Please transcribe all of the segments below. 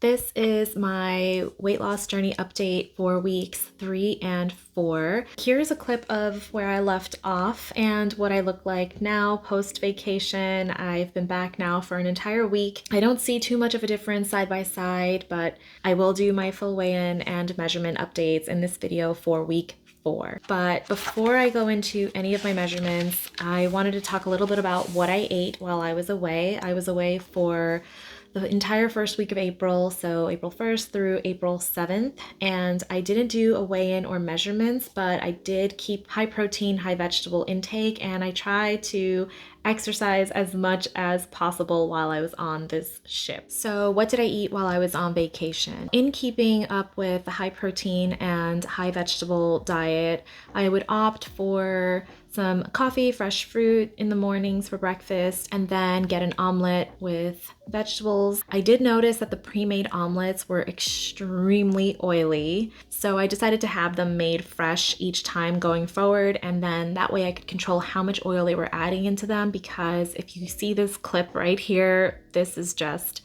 This is my weight loss journey update for weeks 3 and 4. Here's a clip of where I left off and what I look like now post vacation. I've been back now for an entire week. I don't see too much of a difference side by side, but I will do my full weigh-in and measurement updates in this video for week 4. But before I go into any of my measurements, I wanted to talk a little bit about what I ate while I was away. I was away for the entire first week of April, so April 1st through April 7th, and I didn't do a weigh-in or measurements, but I did keep high protein, high vegetable intake, and I tried to exercise as much as possible while I was on this ship. So what did I eat while I was on vacation? In keeping up with the high protein and high vegetable diet, I would opt for some coffee, fresh fruit in the mornings for breakfast, and then get an omelet with vegetables. I did notice that the pre-made omelets were extremely oily, so I decided to have them made fresh each time going forward, and then that way I could control how much oil they were adding into them, because if you see this clip right here, this is just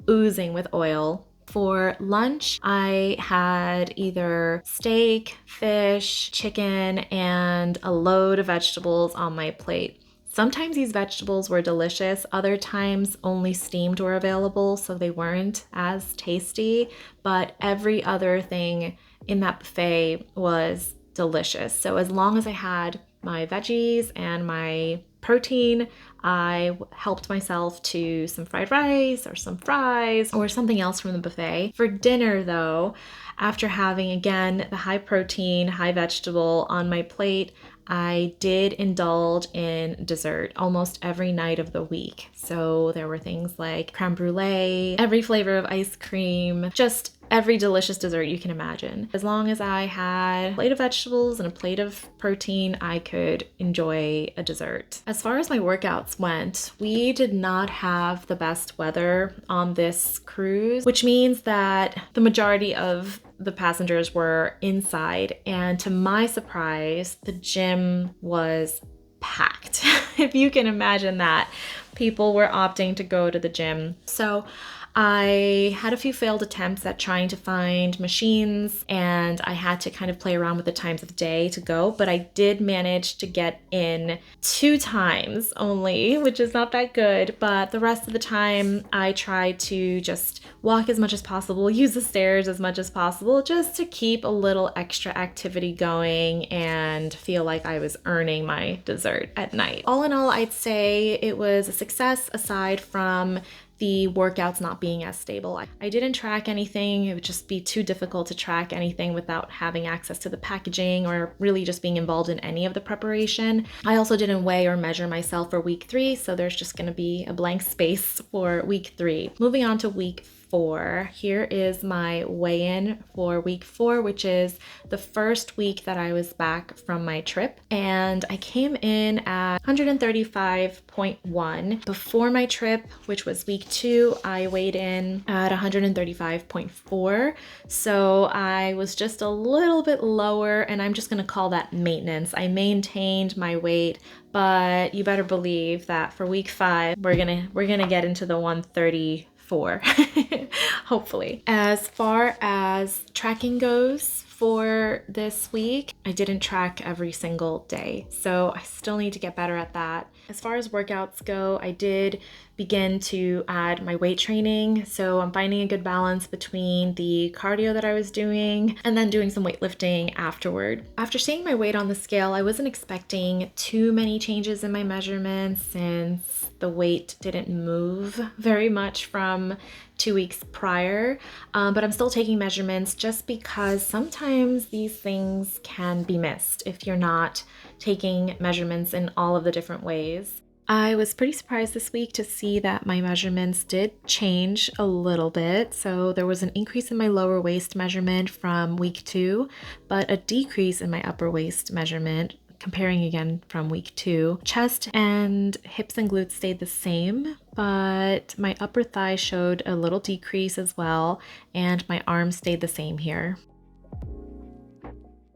oozing with oil. For lunch, I had either steak, fish, chicken, and a load of vegetables on my plate. Sometimes these vegetables were delicious, other times only steamed were available, so they weren't as tasty, but every other thing in that buffet was delicious. So as long as I had my veggies and my protein, I helped myself to some fried rice or some fries or something else from the buffet. For dinner though, after having again the high protein, high vegetable on my plate, I did indulge in dessert almost every night of the week. So there were things like creme brulee, every flavor of ice cream, just every delicious dessert you can imagine. As long as I had a plate of vegetables and a plate of protein, I could enjoy a dessert. As far as my workouts went, we did not have the best weather on this cruise, which means that the majority of the passengers were inside, and to my surprise, the gym was packed. If you can imagine that, people were opting to go to the gym. So I had a few failed attempts at trying to find machines, and I had to kind of play around with the times of day to go, but I did manage to get in 2 times only, which is not that good, but the rest of the time I tried to just walk as much as possible, use the stairs as much as possible, just to keep a little extra activity going and feel like I was earning my dessert at night. All in all, I'd say it was a success aside from the workouts not being as stable. I didn't track anything. It would just be too difficult to track anything without having access to the packaging or really just being involved in any of the preparation. I also didn't weigh or measure myself for week 3, so there's just going to be a blank space for week 3. Moving on to week 4, here is my weigh-in for week 4, which is the first week that I was back from my trip, and I came in at 135.1. Before my trip, which was week 2, I weighed in at 135.4, so I was just a little bit lower, and I'm just gonna call that maintenance. I maintained my weight, but you better believe that for week 5, we're gonna get into the 134, hopefully. As far as tracking goes for this week, I didn't track every single day, so I still need to get better at that. As far as workouts go, I did begin to add my weight training, so I'm finding a good balance between the cardio that I was doing and then doing some weightlifting afterward. After seeing my weight on the scale, I wasn't expecting too many changes in my measurements since the weight didn't move very much from 2 weeks prior, but I'm still taking measurements just because sometimes these things can be missed if you're not taking measurements in all of the different ways. I was pretty surprised this week to see that my measurements did change a little bit. So there was an increase in my lower waist measurement from week 2, but a decrease in my upper waist measurement comparing again from week 2. Chest and hips and glutes stayed the same, but my upper thigh showed a little decrease as well, and my arms stayed the same here.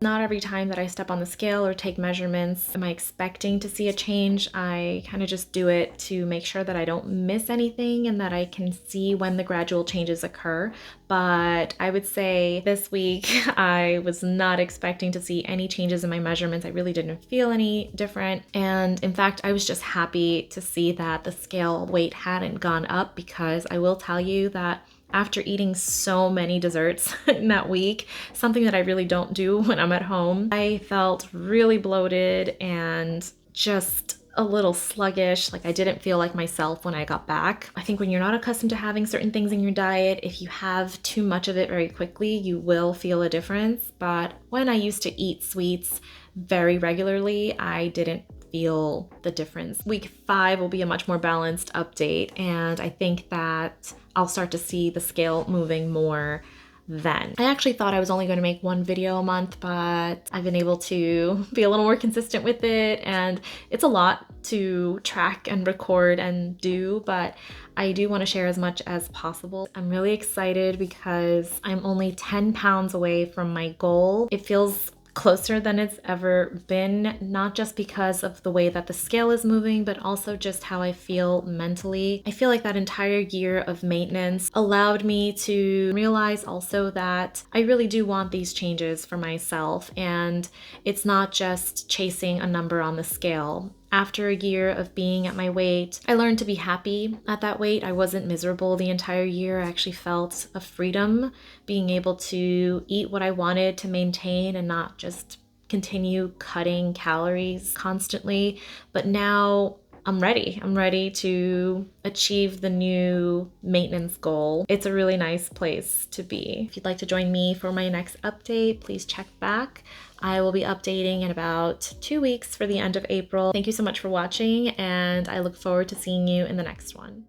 Not every time that I step on the scale or take measurements am I expecting to see a change. I kind of just do it to make sure that I don't miss anything and that I can see when the gradual changes occur. But I would say this week I was not expecting to see any changes in my measurements. I really didn't feel any different. And in fact, I was just happy to see that the scale weight hadn't gone up, because I will tell you that after eating so many desserts in that week, something that I really don't do when I'm at home, I felt really bloated and just a little sluggish. Like, I didn't feel like myself when I got back. I think when you're not accustomed to having certain things in your diet, if you have too much of it very quickly, you will feel a difference. But when I used to eat sweets very regularly, I didn't feel the difference. Week 5 will be a much more balanced update, and I think that I'll start to see the scale moving more then. I actually thought I was only going to make one video a month, but I've been able to be a little more consistent with it, and it's a lot to track and record and do, but I do want to share as much as possible. I'm really excited because I'm only 10 pounds away from my goal. It feels closer than it's ever been, not just because of the way that the scale is moving, but also just how I feel mentally. I feel like that entire year of maintenance allowed me to realize also that I really do want these changes for myself, and it's not just chasing a number on the scale. After a year of being at my weight, I learned to be happy at that weight. I wasn't miserable the entire year. I actually felt a freedom being able to eat what I wanted to maintain and not just continue cutting calories constantly. But now I'm ready. I'm ready to achieve the new maintenance goal. It's a really nice place to be. If you'd like to join me for my next update, please check back. I will be updating in about 2 weeks for the end of April. Thank you so much for watching, and I look forward to seeing you in the next one.